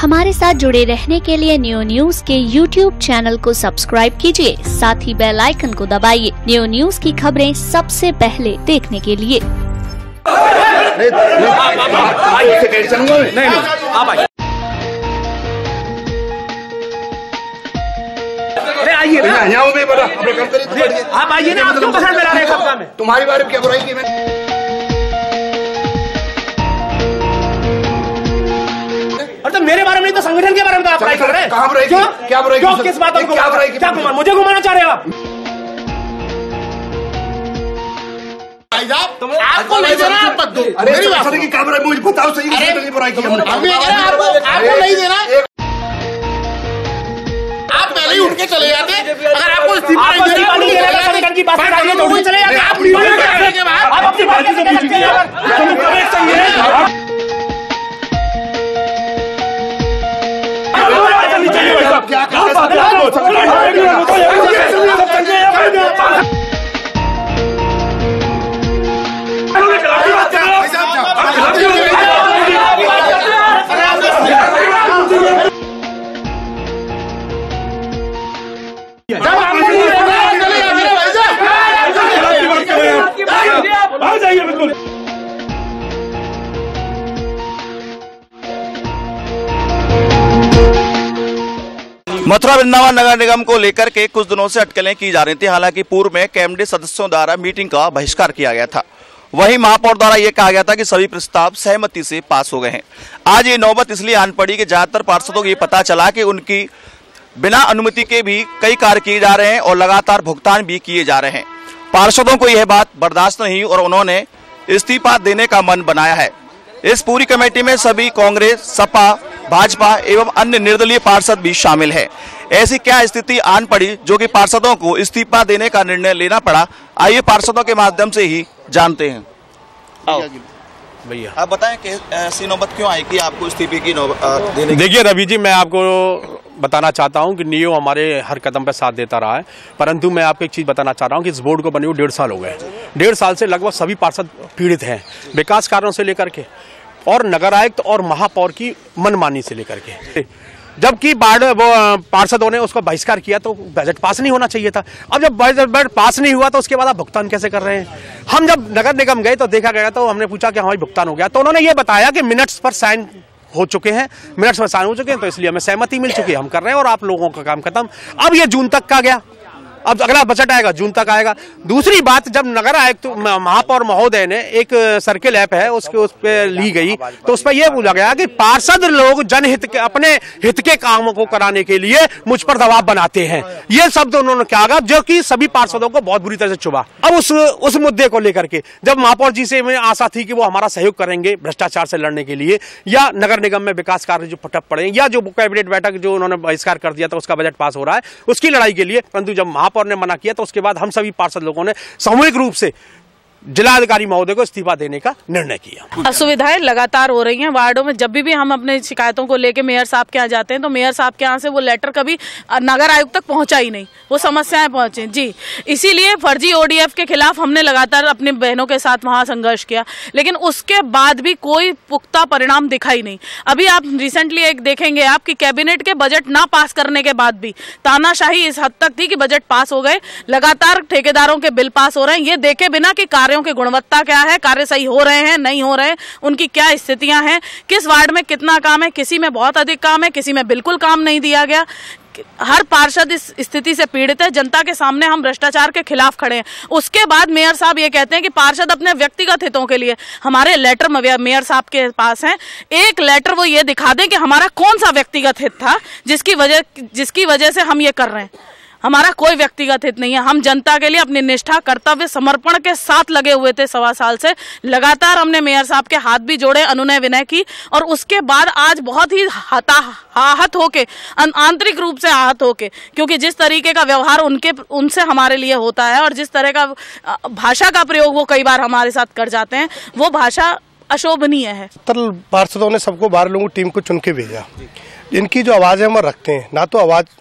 हमारे साथ जुड़े रहने के लिए न्यू न्यूज के YouTube चैनल को सब्सक्राइब कीजिए, साथ ही बेल आइकन को दबाइए न्यू न्यूज की खबरें सबसे पहले देखने के लिए। आप आइए ना, आप क्यों पसंद में ला रहे हैं? तुम्हारी बारे में क्या बुराई की मैंने? तो मेरे बारे में नहीं तो संगठन के बारे में आप बुराई कर रहे हैं। कहाँ बुराई? क्या बुराई? क्यों? किस बात को? क्या बुराई? क्या मुझे घुमाना चाह रहे हो आप? आपको नहीं देना, आप मत दो। अरे संगठन की क्या बुराई? मुझे बताओ सही, संगठन की बुराई की हमने? आपको नहीं देना, आप पहले ही उठ के चले जाते। अगर आपको इस्तीफा नहीं देना, संगठन की बात चले जाते। आप अपनी बात बिल्कुल। मथुरा वृंदावन नगर निगम को लेकर के कुछ दिनों से अटकलें की जा रही थी। हालांकि पूर्व में कैबिनेट सदस्यों द्वारा मीटिंग का बहिष्कार किया गया था। वहीं महापौर द्वारा यह कहा गया था कि सभी प्रस्ताव सहमति से पास हो गए हैं। आज ये नौबत इसलिए आन पड़ी कि ज्यादातर पार्षदों को ये पता चला कि उनकी बिना अनुमति के भी कई कार्य किए जा रहे हैं और लगातार भुगतान भी किए जा रहे हैं। पार्षदों को यह बात बर्दाश्त नहीं और उन्होंने इस्तीफा देने का मन बनाया है। इस पूरी कमेटी में सभी कांग्रेस, सपा, भाजपा एवं अन्य निर्दलीय पार्षद भी शामिल है। ऐसी क्या स्थिति आन पड़ी जो कि पार्षदों को इस्तीफा देने का निर्णय लेना पड़ा? आइए पार्षदों के माध्यम से ही जानते हैं। भैया आप बताएं कि ऐसी नौबत क्यों आई कि आपको इस्तीफे की नौबत देने? देखिए रवि जी, मैं आपको बताना चाहता हूं कि नियो हमारे हर कदम पर साथ देता रहा है, परंतु मैं आपको एक चीज बताना चाह रहा हूं कि इस बोर्ड को बने हुए 1.5 साल हो गए। 1.5 साल से लगभग सभी पार्षद पीड़ित हैं, विकास कार्यों से लेकर के और नगर आयुक्त और महापौर की मनमानी से लेकर के। जबकि पार्षदों ने उसका बहिष्कार किया तो बजट पास नहीं होना चाहिए था। अब जब बजट पास नहीं हुआ तो उसके बाद आप भुगतान कैसे कर रहे हैं? हम जब नगर निगम गए तो देखा गया, तो हमने पूछा कि हमारी भुगतान हो गया, तो उन्होंने ये बताया कि मिनट्स पर साइन हो चुके हैं, तो इसलिए हमें सहमति मिल चुकी है, हम कर रहे हैं और आप लोगों का काम खत्म। अब ये जून तक का गया, अब अगला बजट आएगा जून तक आएगा। दूसरी बात, जब नगर आयुक्त महापौर महोदय ने एक सर्किल ऐप है उस पर ली गई तो उस पर यह बोला गया कि पार्षद लोग जनहित के, अपने हित के कामों को कराने के लिए मुझ पर दबाव बनाते हैं। ये शब्द उन्होंने कहा जो कि सभी पार्षदों को बहुत बुरी तरह से चुभा। अब उस मुद्दे को लेकर के जब महापौर जी से मुझे आशा थी कि वो हमारा सहयोग करेंगे भ्रष्टाचार से लड़ने के लिए, या नगर निगम में विकास कार्य जो ठप पड़े, या जो कैबिनेट बैठक जो उन्होंने बहिष्कार कर दिया था उसका बजट पास हो रहा है उसकी लड़ाई के लिए, परंतु जब महापौर ने मना किया तो उसके बाद हम सभी पार्षद लोगों ने सामूहिक रूप से जिलाधिकारी महोदय को इस्तीफा देने का निर्णय किया। असुविधाएं लगातार हो रही हैं वार्डों में। जब भी हम अपने शिकायतों को लेके मेयर साहब के यहाँ जाते हैं तो मेयर साहब के यहाँ से वो लेटर कभी नगर आयुक्त तक पहुंचा ही नहीं, वो समस्याएं पहुंचे जी। इसीलिए फर्जी ओडीएफ के खिलाफ हमने लगातार अपनी बहनों के साथ वहां संघर्ष किया, लेकिन उसके बाद भी कोई पुख्ता परिणाम दिखाई नहीं। अभी आप रिसेंटली एक देखेंगे आप कि कैबिनेट के बजट ना पास करने के बाद भी तानाशाही इस हद तक थी कि बजट पास हो गए, लगातार ठेकेदारों के बिल पास हो रहे हैं, ये देखे बिना कि कार्यों की गुणवत्ता क्या है, कार्य सही हो रहे हैं नहीं हो रहे, उनकी क्या स्थितियां हैं, किस वार्ड में कितना काम है, किसी में बहुत अधिक काम है, किसी में बिल्कुल काम नहीं दिया गया। हर पार्षद इस स्थिति से पीड़ित है। जनता के सामने हम भ्रष्टाचार के खिलाफ खड़े हैं। उसके बाद मेयर साहब ये कहते हैं कि पार्षद अपने व्यक्तिगत हितों के लिए, हमारे लेटर मेयर साहब के पास हैं, एक लेटर वो ये दिखा दें कि हमारा कौन सा व्यक्तिगत हित था जिसकी वजह से हम ये कर रहे हैं। हमारा कोई व्यक्तिगत हित नहीं है। हम जनता के लिए अपनी निष्ठा, कर्तव्य, समर्पण के साथ लगे हुए थे 1.25 साल से। लगातार हमने मेयर साहब के हाथ भी जोड़े, अनुनय विनय की, और उसके बाद आज बहुत ही आहत होके, आंतरिक रूप से आहत होके, क्योंकि जिस तरीके का व्यवहार उनसे हमारे लिए होता है और जिस तरह का भाषा का प्रयोग वो कई बार हमारे साथ कर जाते हैं, वो भाषा अशोभनीय है। पार्षदों ने सबको 12 लोगों की टीम को चुन के भेजा। इनकी जो आवाज़ है हम रखते हैं, ना तो आवाज़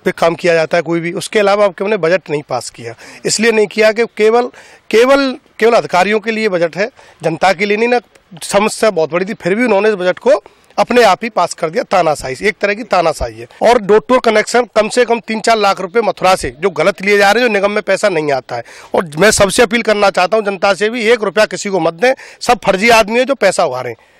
पे काम किया जाता है कोई भी। उसके अलावा अब हमने बजट नहीं पास किया, इसलिए नहीं किया कि केवल अधिकारियों के लिए बजट है, जनता के लिए नहीं। ना समस्या बहुत बड़ी थी, फिर भी उन्होंने इस बजट को अपने आप ही पास कर दिया। तानाशाही, एक तरह की तानाशाही है। और डोर टू कनेक्शन कम से कम 3-4 लाख रुपए मथुरा से जो गलत लिए जा रहे हैं, जो निगम में पैसा नहीं आता है। और मैं सबसे अपील करना चाहता हूँ जनता से भी, 1 रुपया किसी को मत दें। सब फर्जी आदमी है जो पैसा उगा रहे हैं,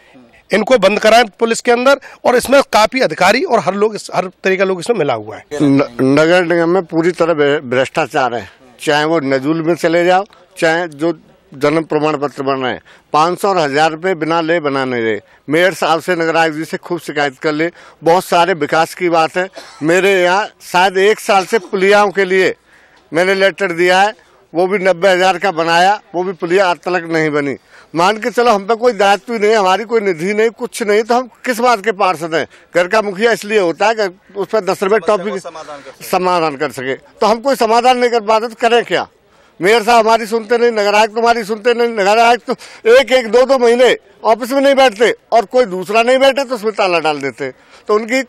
इनको बंद कराएं पुलिस के अंदर। और इसमें काफी अधिकारी और हर तरीके का लोग इसमें मिला हुआ है। नगर निगम में पूरी तरह भ्रष्टाचार है, चाहे वो नजूल में चले जाओ, चाहे जो जन्म प्रमाण पत्र बन रहे हैं 500 और 1000 रुपये बिना ले बनाने रहे। मेयर साहब से, नगर आयुक्त जी से खूब शिकायत कर ले। बहुत सारे विकास की बात है। मेरे यहाँ शायद 1 साल से पुलियाओं के लिए मैंने लेटर दिया है, वो भी 90,000 का बनाया, वो भी पुलिया आज तक नहीं बनी। मान के चलो हम पे कोई दायित्व नहीं, हमारी कोई निधि नहीं, कुछ नहीं, तो हम किस बात के पार्षद हैं? घर का मुखिया इसलिए होता है कि उस पर 10 रुपये टॉपिक समाधान कर सके, तो हम कोई समाधान नहीं कर पाते तो करें क्या? मेयर साहब हमारी सुनते नहीं, नगर आयुक्त हमारी सुनते नहीं। नगर आयुक्त तो 1-1, 2-2 महीने ऑफिस में नहीं बैठते और कोई दूसरा नहीं बैठे तो उसमें ताला डाल देते। तो उनकी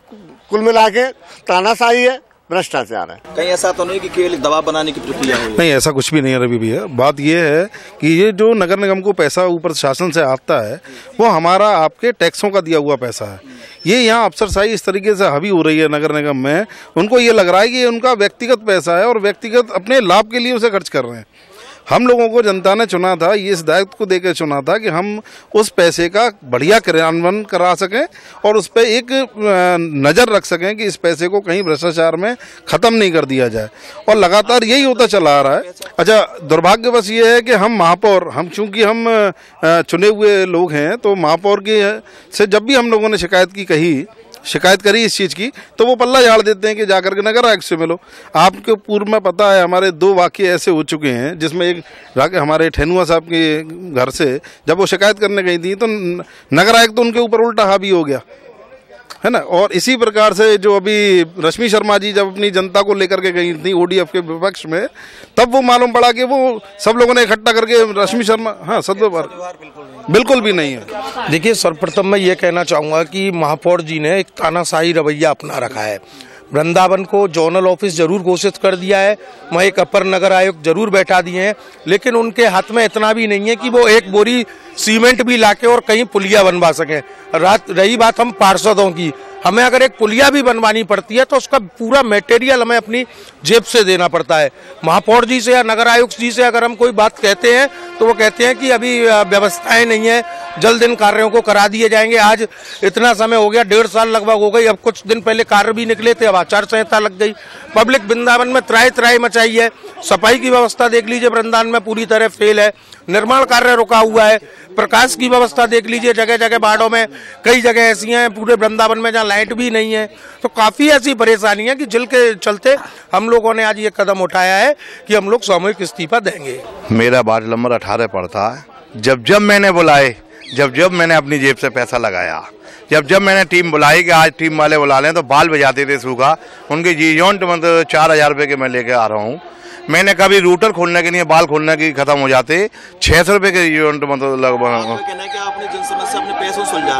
कुल मिला के तानाशाही है, भ्रष्टाचार है। कहीं ऐसा तो नहीं कि केवल दबाव बनाने की प्रक्रिया है? नहीं, ऐसा कुछ भी नहीं है रवि भैया। बात यह है कि ये जो नगर निगम को पैसा ऊपर शासन से आता है वो हमारा आपके टैक्सों का दिया हुआ पैसा है। ये यहाँ अफसरशाही इस तरीके से हावी हो रही है नगर निगम में, उनको ये लग रहा है कि ये उनका व्यक्तिगत पैसा है और व्यक्तिगत अपने लाभ के लिए उसे खर्च कर रहे हैं। हम लोगों को जनता ने चुना था, ये इस दायित्व को देकर चुना था कि हम उस पैसे का बढ़िया क्रियान्वयन करा सकें और उस पर एक नज़र रख सकें कि इस पैसे को कहीं भ्रष्टाचार में ख़त्म नहीं कर दिया जाए। और लगातार यही होता चला आ रहा है। अच्छा, दुर्भाग्यवश ये है कि हम महापौर, चूंकि हम चुने हुए लोग हैं, तो महापौर के से जब भी हम लोगों ने शिकायत करी इस चीज़ की, तो वो पल्ला झाड़ देते हैं कि जाकर के नगर आयुक्त से मिलो। आपको पूर्व में पता है हमारे 2 वाक़ये ऐसे हो चुके हैं, जिसमें एक जाके हमारे ठेनुआ साहब के घर से जब वो शिकायत करने गई थी तो नगर आयुक्त तो उनके ऊपर उल्टा हावी हो गया, है ना। और इसी प्रकार से जो अभी रश्मि शर्मा जी जब अपनी जनता को लेकर के गई थी ODF के विपक्ष में, तब वो मालूम पड़ा कि वो सब लोगों ने इकट्ठा करके रश्मि शर्मा, सदव्यवहार बिल्कुल भी नहीं है। देखिए, सर्वप्रथम मैं ये कहना चाहूँगा कि महापौर जी ने एक तानाशाही रवैया अपना रखा है। वृंदावन को जोनल ऑफिस जरूर घोषित कर दिया है, वहाँ एक अपर नगर आयुक्त जरूर बैठा दिए हैं, लेकिन उनके हाथ में इतना भी नहीं है कि वो 1 बोरी सीमेंट भी लाके और कहीं पुलिया बनवा सकें। रही बात हम पार्षदों की, हमें अगर एक पुलिया भी बनवानी पड़ती है तो उसका पूरा मटेरियल हमें अपनी जेब से देना पड़ता है। महापौर जी से या नगर आयुक्त जी से अगर हम कोई बात कहते हैं तो वो कहते हैं कि अभी व्यवस्थाएं नहीं है, जल्द इन कार्यों को करा दिए जाएंगे। आज इतना समय हो गया, 1.5 साल लगभग हो गई, अब कुछ दिन पहले कार्य भी निकले थे, अब आचार संहिता लग गई। पब्लिक वृंदावन में त्राही मचाई है। सफाई की व्यवस्था देख लीजिए, वृंदावन में पूरी तरह फेल है। निर्माण कार्य रुका हुआ है। प्रकाश की व्यवस्था देख लीजिए, जगह जगह बाड़ों में कई जगह ऐसी हैं पूरे वृंदावन में जहाँ लाइट भी नहीं है। तो काफी ऐसी परेशानी है कि जिनके चलते हम लोगों ने आज ये कदम उठाया है कि हम लोग सामूहिक इस्तीफा देंगे। मेरा वार्ड नंबर 18 पड़ता है। जब मैंने बुलाए, जब मैंने अपनी जेब से पैसा लगाया, जब मैंने टीम बुलाई कि आज टीम वाले बुला लें, तो बाल बजाते थे सूखा। उनकी जीजोंट मतलब 4000 रुपये के मैं लेके आ रहा हूँ। मैंने कभी रूटर खोलने के लिए, बाल खोलने की खत्म हो जाते, 600 रुपये के यूनिट मतलब लगभग।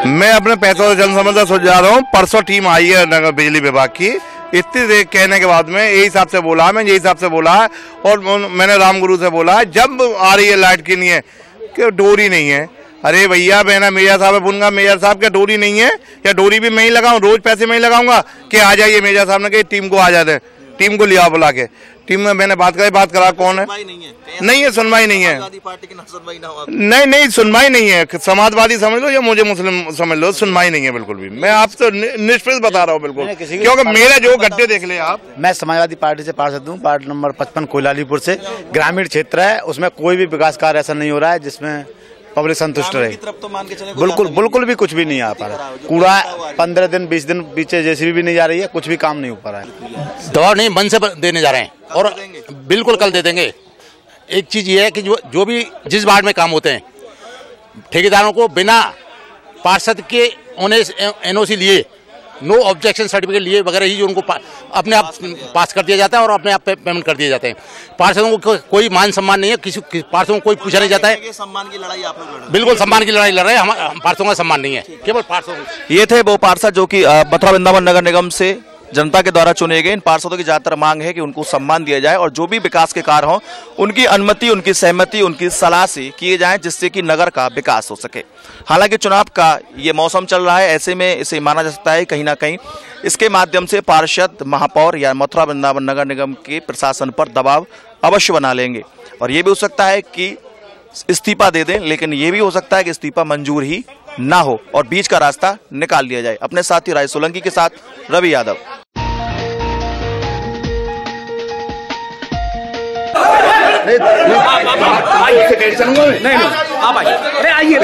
मैं अपने पैसों से जन समस्या सुलझा रहा हूँ। परसों टीम आई है नगर बिजली विभाग की, इतनी देर कहने के बाद में यही हिसाब से बोला, मैं यही हिसाब से बोला है। और मैंने रामगुरु से बोला है, जब आ रही है लाइट के लिए कि डोरी नहीं है। अरे भैया, मैंने मेजर साहब से पूछूंगा, मेजर साहब क्या डोरी नहीं है? या डोरी भी मैं ही लगाऊं, रोज पैसे मैं ही लगाऊंगा कि आ जाइए। मेजर साहब ने कहा टीम को आ जाते, टीम को लिया बुला के। टीम में मैंने बात करा कौन है? नहीं है, सुनवाई नहीं है। नहीं, सुनवाई नहीं है। समाजवादी समझ लो या मुझे मुस्लिम समझ लो, सुनवाई नहीं है बिल्कुल भी। मैं आपसे निष्पक्ष बता रहा हूँ बिल्कुल, क्योंकि मेरे जो गड्ढे देख ले आप। मैं समाजवादी पार्टी से पार्षद हूँ, वार्ड नंबर 55 कोयलालीपुर से। ग्रामीण क्षेत्र है, उसमें कोई भी विकास कार्य ऐसा नहीं हो रहा है जिसमें पब्लिक संतुष्ट रहे। बिल्कुल भी कुछ भी नहीं आ पा रहा। कूड़ा 15 दिन 20 दिन पीछे जेसीबी भी नहीं जा रही है, कुछ भी काम नहीं हो पा रहा है। दवा नहीं मन से देने जा रहे हैं और बिल्कुल कल दे देंगे। एक चीज ये है कि जो भी जिस वार्ड में काम होते हैं, ठेकेदारों को बिना पार्षद के NOC लिए, नो ऑब्जेक्शन सर्टिफिकेट लिए वगैरह ही जो उनको अपने आप पास कर दिया जाता है और अपने आप पेमेंट कर दिए जाते हैं। पार्षदों को कोई मान सम्मान नहीं है, किसी पार्षदों को कोई पूछा नहीं जाता है। सम्मान की लड़ाई आप लोग बिल्कुल सम्मान की लड़ाई लड़ रहे हैं। हम पार्षदों का सम्मान नहीं है, केवल पार्षदों। ये थे वो पार्षद जो कि मथुरा वृंदावन नगर निगम से जनता के द्वारा चुने गए इन पार्षदों की ज्यादातर मांग है कि उनको सम्मान दिया जाए और जो भी विकास के कार्य हों उनकी अनुमति, उनकी सहमति, उनकी सलाह से किए जाएं, जिससे कि नगर का विकास हो सके। हालांकि चुनाव का ये मौसम चल रहा है, ऐसे में इसे माना जा सकता है कहीं ना कहीं इसके माध्यम से पार्षद, महापौर या मथुरा वृंदावन नगर निगम के प्रशासन पर दबाव अवश्य बना लेंगे और ये भी हो सकता है कि इस्तीफा दे दें, लेकिन ये भी हो सकता है कि इस्तीफा मंजूर ही ना हो और बीच का रास्ता निकाल लिया जाए। अपने साथी राय सोलंकी के साथ रवि यादव। नहीं आप आइए, अरे आइए आप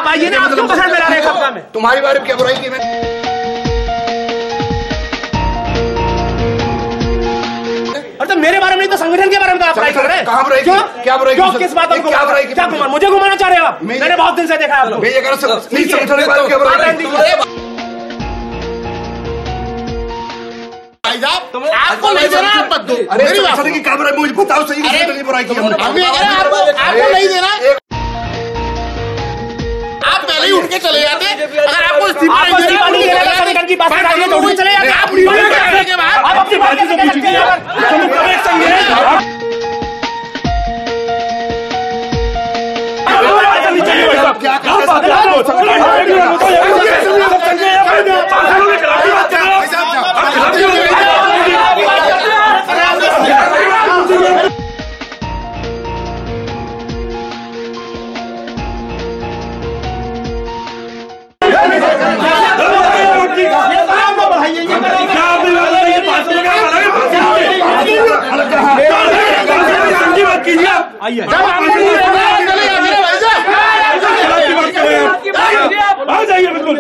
आइए ना, आप क्यों पसंद में ला रहे हैं? तुम्हारी बारे में क्या बुराई की मैंने? तो मेरे बारे में तो संगठन के बारे में आप बुराई कर रहे हैं। कहाँ बुराई? क्यों? क्या बुराई? क्यों? किस बात को? क्या बुराई? क्या मुझे घुमाना चाह रहे हो आप? मैंने बहुत दिन से देखा है आप लोग। आपको नहीं देना, आप मत दो। मेरी बात की क्या बुराई? मुझे बताओ सही किसने बुराई की हमने? आपको नहीं देना, आप पहले ही उठ के चले जाते। अगर आपको इस्तीफा नहीं देना की बात तो चले जाते। आप अपनी बात आ जाइए बिल्कुल।